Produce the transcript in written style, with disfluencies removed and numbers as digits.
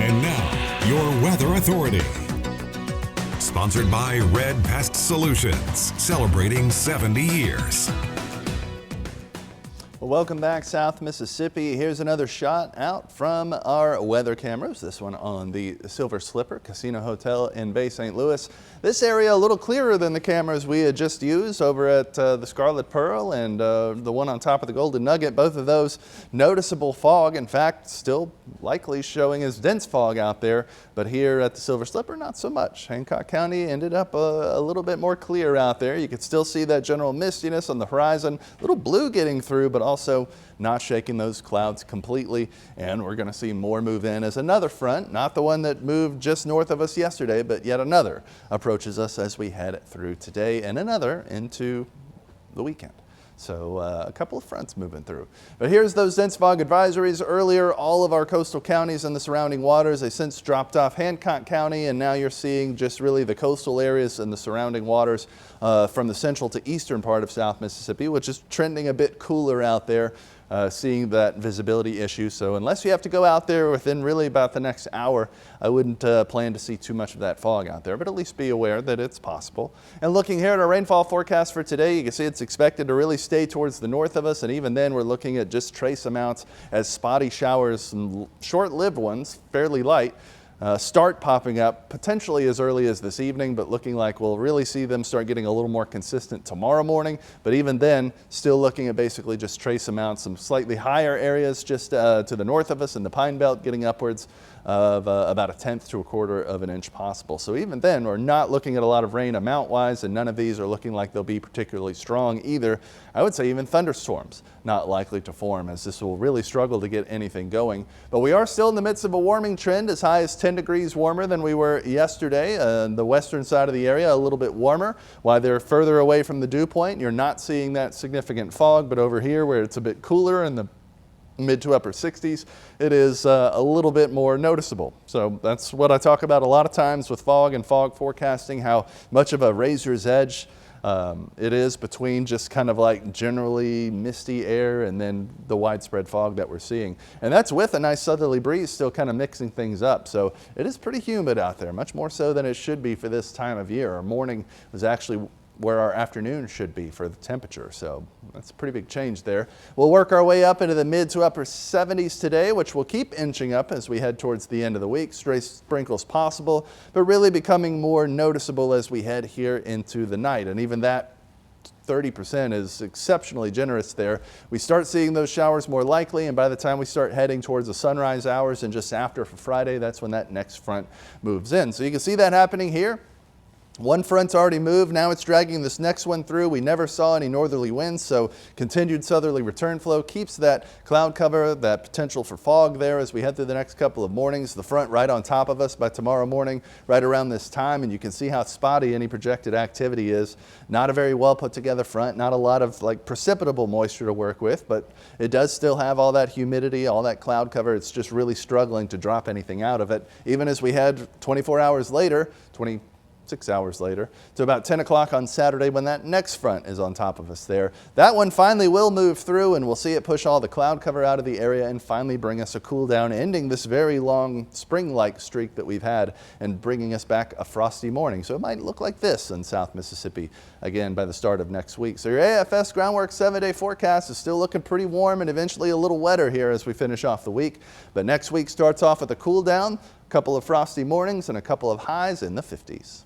And now, your weather authority. Sponsored by Red Pest Solutions, celebrating 70 years. Well, welcome back, South Mississippi. Here's another shot out from our weather cameras. This one on the Silver Slipper Casino Hotel in Bay St. Louis. This area a little clearer than the cameras we had just used over at the Scarlet Pearl and the one on top of the Golden Nugget. Both of those noticeable fog. In fact, still likely showing as dense fog out there. But here at the Silver Slipper, not so much. Hancock County ended up a little bit more clear out there. You could still see that general mistiness on the horizon. A little blue getting through, but also not shaking those clouds completely. And we're going to see more move in as another front, not the one that moved just north of us yesterday, but yet another approaches us as we head through today and another into the weekend. So a couple of fronts moving through. But here's those dense fog advisories. Earlier, all of our coastal counties and the surrounding waters, they since dropped off Hancock County, and now you're seeing just really the coastal areas and the surrounding waters from the central to eastern part of South Mississippi, which is trending a bit cooler out there. Seeing that visibility issue. So unless you have to go out there within really about the next hour, I wouldn't plan to see too much of that fog out there, but at least be aware that it's possible. And looking here at our rainfall forecast for today, you can see it's expected to really stay towards the north of us. And even then, we're looking at just trace amounts as spotty showers, some short-lived ones, fairly light, start popping up potentially as early as this evening, but looking like we'll really see them start getting a little more consistent tomorrow morning. But even then, still looking at basically just trace amounts, some slightly higher areas just to the north of us in the Pine Belt getting upwards of about 1/10 to 1/4 of an inch possible. So even then, we're not looking at a lot of rain amount-wise, and none of these are looking like they'll be particularly strong either. I would say even thunderstorms not likely to form, as this will really struggle to get anything going. But we are still in the midst of a warming trend, as high as 10 degrees warmer than we were yesterday. The western side of the area a little bit warmer, while they're further away from the dew point. You're not seeing that significant fog, but over here where it's a bit cooler in the mid to upper 60s, it is a little bit more noticeable. So that's what I talk about a lot of times with fog and fog forecasting, how much of a razor's edge it is between just kind of like generally misty air and then the widespread fog that we're seeing. And that's with a nice southerly breeze still kind of mixing things up. So it is pretty humid out there, much more so than it should be for this time of year. Our morning was actually where our afternoon should be for the temperature. So that's a pretty big change there. We'll work our way up into the mid to upper 70s today, which will keep inching up as we head towards the end of the week. Stray sprinkles possible, but really becoming more noticeable as we head here into the night. And even that 30% is exceptionally generous there. We start seeing those showers more likely, and by the time we start heading towards the sunrise hours and just after for Friday, that's when that next front moves in. So you can see that happening here. One front's already moved, now it's dragging this next one through. We never saw any northerly winds, so continued southerly return flow keeps that cloud cover, that potential for fog there as we head through the next couple of mornings. The front right on top of us by tomorrow morning, right around this time, and you can see how spotty any projected activity is. Not a very well put together front, not a lot of like precipitable moisture to work with, but it does still have all that humidity, all that cloud cover. It's just really struggling to drop anything out of it. Even as we head 24 hours later, 6 hours later, to about 10 o'clock on Saturday when that next front is on top of us there. That one finally will move through, and we'll see it push all the cloud cover out of the area and finally bring us a cool down, ending this very long spring-like streak that we've had and bringing us back a frosty morning. So it might look like this in South Mississippi again by the start of next week. So your AFS Groundwork 7-day forecast is still looking pretty warm and eventually a little wetter here as we finish off the week. But next week starts off with a cool down, a couple of frosty mornings, and a couple of highs in the 50s.